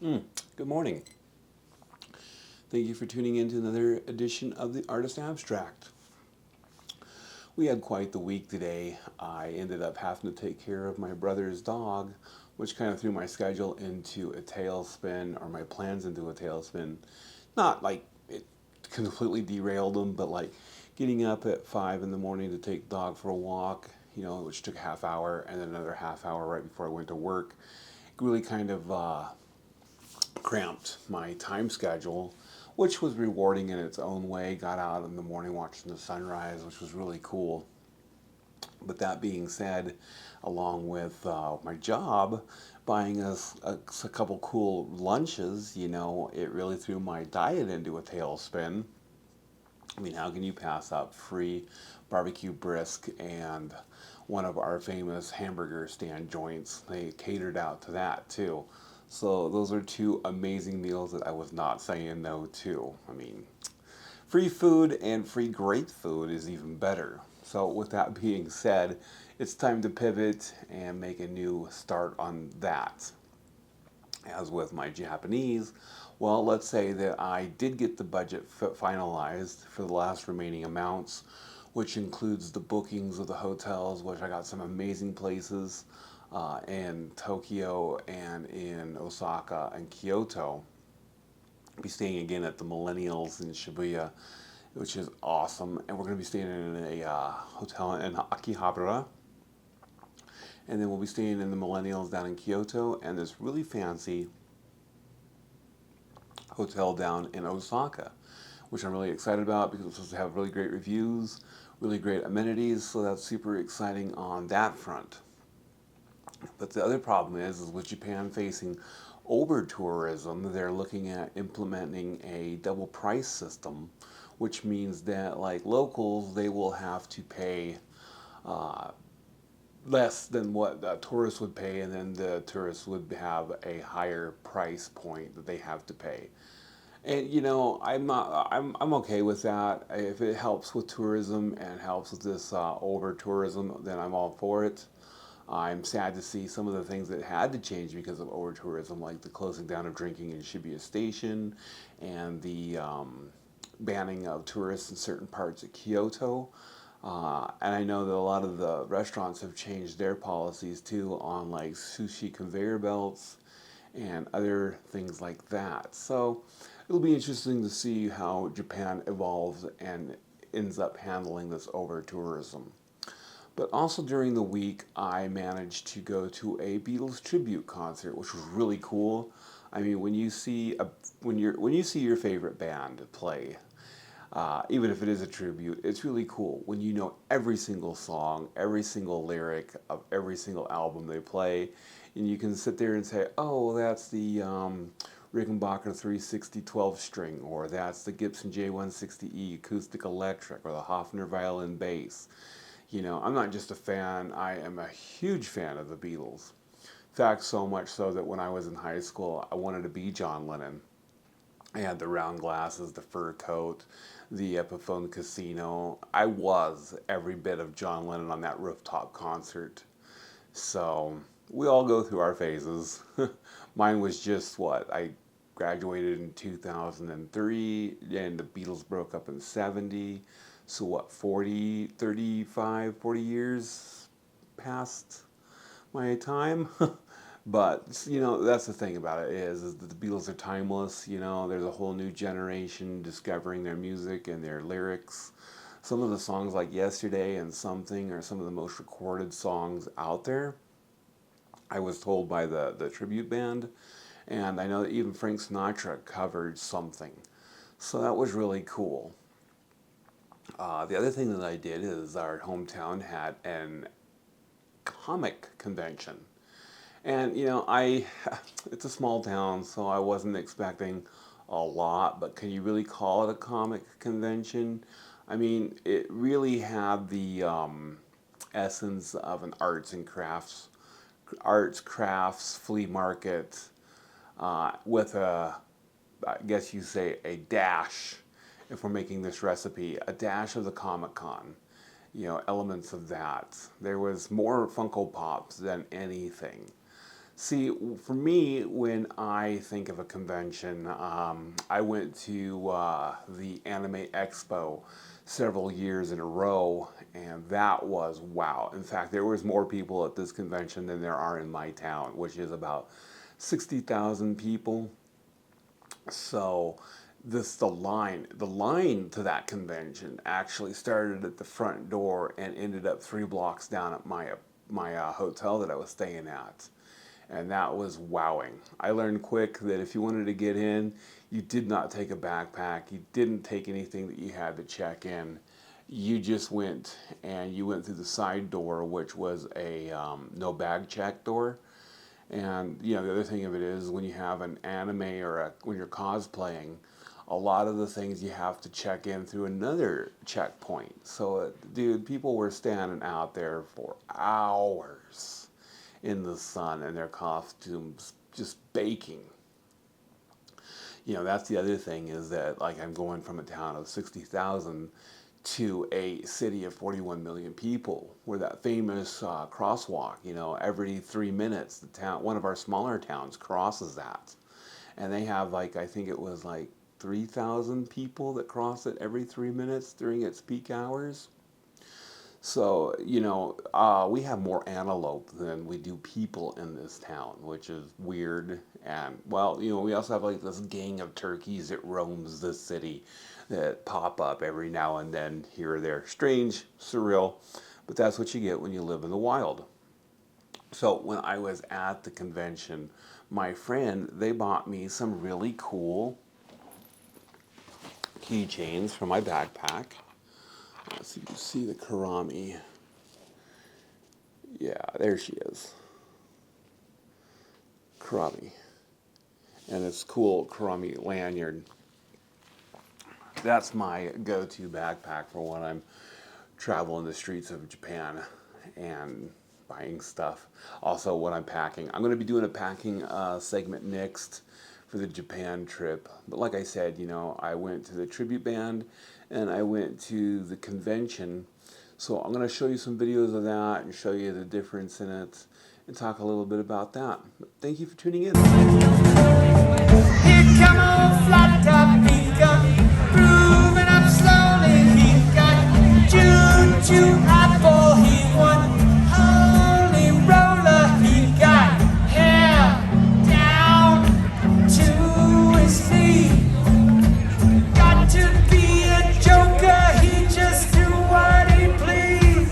Good morning. Thank you for tuning in to another edition of the Artist Abstract. We had quite the week today. I ended up having to take care of my brother's dog, which kind of threw my schedule into a tailspin, or my plans into a tailspin. Not like it completely derailed them, but like getting up at 5 in the morning to take the dog for a walk, which took a half hour, and then another half hour right before I went to work. It really kind of cramped my time schedule, which was rewarding in its own way. Got out in the morning watching the sunrise, which was really cool. But that being said, along with my job, buying us a couple cool lunches, it really threw my diet into a tailspin. I mean, how can you pass up free barbecue brisket and one of our famous hamburger stand joints? They catered out to that too. So those are two amazing meals that I was not saying no to. I mean, free food and free great food is even better. So with that being said, it's time to pivot and make a new start on that. As with my Japanese, well, let's say that I did get the budget finalized for the last remaining amounts, which includes the bookings of the hotels, which I got some amazing places in Tokyo and in Osaka and Kyoto. I'll be staying again at the Millennials in Shibuya, which is awesome. And we're going to be staying in a hotel in Akihabara. And then we'll be staying in the Millennials down in Kyoto and this really fancy hotel down in Osaka, which I'm really excited about because it's supposed to have really great reviews, really great amenities. So that's super exciting on that front. But the other problem is with Japan facing over tourism, they're looking at implementing a double price system, which means that like locals, they will have to pay uh, less than what the tourists would pay, and then the tourists would have a higher price point that they have to pay. And I'm not. I'm okay with that. If it helps with tourism and helps with this over tourism, then I'm all for it. I'm sad to see some of the things that had to change because of over tourism, like the closing down of drinking in Shibuya Station and the banning of tourists in certain parts of Kyoto. And I know that a lot of the restaurants have changed their policies too on like sushi conveyor belts and other things like that. So it'll be interesting to see how Japan evolves and ends up handling this over tourism. But also during the week, I managed to go to a Beatles tribute concert, which was really cool. I mean, when you see your favorite band play, even if it is a tribute, it's really cool when you know every single song, every single lyric of every single album they play, and you can sit there and say, "Oh, that's the Rickenbacker 360 12 string, or that's the Gibson J160E acoustic electric, or the Hofner violin bass." I'm not just a fan; I am a huge fan of the Beatles. In fact, so much so that when I was in high school, I wanted to be John Lennon. I had the round glasses, the fur coat, the Epiphone Casino. I was every bit of John Lennon on that rooftop concert. So we all go through our phases. Mine was just what? I graduated in 2003 and the Beatles broke up in 70. So what, 40, 35, 40 years past my time? But that's the thing about it is that the Beatles are timeless. There's a whole new generation discovering their music and their lyrics. Some of the songs like Yesterday and Something are some of the most recorded songs out there. I was told by the tribute band, and I know that even Frank Sinatra covered Something. So that was really cool. The other thing that I did is our hometown had an comic convention. And it's a small town, so I wasn't expecting a lot. But can you really call it a comic convention? I mean, it really had the essence of an arts crafts flea market with I guess you say a dash. If we're making this recipe, a dash of the Comic Con. Elements of that. There was more Funko Pops than anything. See, for me, when I think of a convention, I went to the Anime Expo several years in a row, and that was wow. In fact, there was more people at this convention than there are in my town, which is about 60,000 people. So the line to that convention actually started at the front door and ended up 3 blocks down at my hotel that I was staying at, and that was wowing. I learned quick that if you wanted to get in, you did not take a backpack, you didn't take anything that you had to check in. You just went and you went through the side door, which was a no bag check door. And the other thing of it is when you have an anime or when you're cosplaying, a lot of the things you have to check in through another checkpoint. So, dude, people were standing out there for hours in the sun in their costumes, just baking. That's the other thing is that, like, I'm going from a town of 60,000 to a city of 41 million people, where that famous crosswalk, every 3 minutes, one of our smaller towns crosses that. And they have, like, I think it was like 3,000 people that cross it every 3 minutes during its peak hours. So, we have more antelope than we do people in this town, which is weird. And, well, we also have like this gang of turkeys that roams the city that pop up every now and then here or there. Strange, surreal, but that's what you get when you live in the wild. So, when I was at the convention, my friend, they bought me some really cool keychains for my backpack. So you see the Karami. Yeah, there she is. Karami. And it's cool Karami lanyard. That's my go-to backpack for when I'm traveling the streets of Japan and buying stuff. Also, when I'm packing, I'm going to be doing a packing segment next for the Japan trip. But like I said, I went to the tribute band and I went to the convention. So I'm going to show you some videos of that and show you the difference in it and talk a little bit about that. But thank you for tuning in. Here come on, flat top, he got grooving up slowly. He got choo-choo apple, he won holy roller. He got hair down to his feet. Got to be a joker, he just do what he please.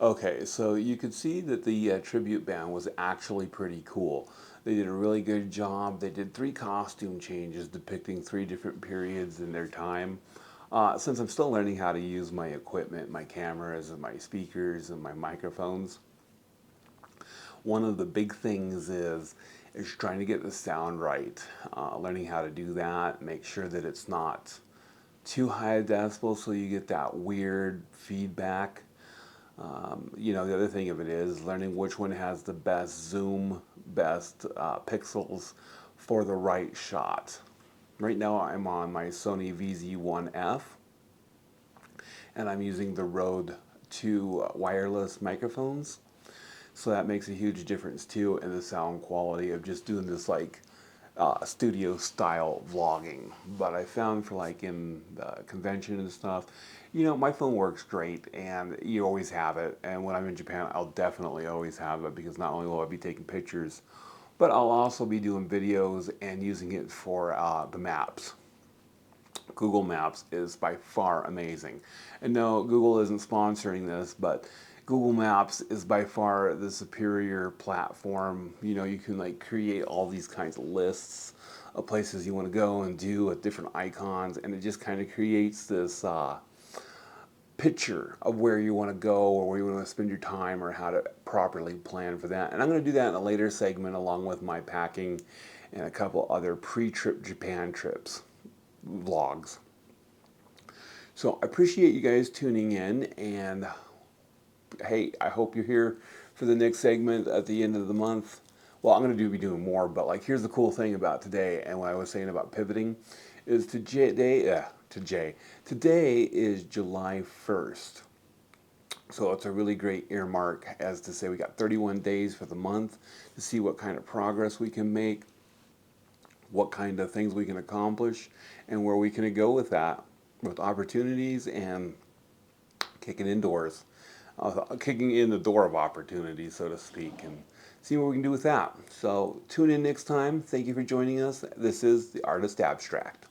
Okay, so you could see that the tribute band was actually pretty cool. They did a really good job. They did 3 costume changes depicting 3 different periods in their time. Since I'm still learning how to use my equipment, my cameras and my speakers and my microphones, one of the big things is trying to get the sound right. Learning how to do that, make sure that it's not too high a decibel so you get that weird feedback. The other thing of it is learning which one has the best zoom, best pixels for the right shot. Right now I'm on my Sony VZ1F and I'm using the Rode 2 wireless microphones. So that makes a huge difference too in the sound quality of just doing this like studio style vlogging. But I found for like in the convention and stuff, my phone works great and you always have it. And when I'm in Japan, I'll definitely always have it because not only will I be taking pictures, but I'll also be doing videos and using it for the maps. Google Maps is by far amazing. And no, Google isn't sponsoring this, but Google Maps is by far the superior platform. You can like create all these kinds of lists of places you want to go and do with different icons, and it just kind of creates this picture of where you want to go or where you want to spend your time or how to properly plan for that. And I'm going to do that in a later segment along with my packing and a couple other pre-trip Japan trips vlogs. So I appreciate you guys tuning in, and hey, I hope you're here for the next segment at the end of the month. Well, I'm going to be doing more, but like here's the cool thing about today and what I was saying about pivoting is today is July 1st. So it's a really great earmark as to say we got 31 days for the month to see what kind of progress we can make, what kind of things we can accomplish, and where we can go with that, with opportunities and kicking indoors, kicking in the door of opportunities, so to speak, and see what we can do with that. So tune in next time. Thank you for joining us. This is The Artist Abstract.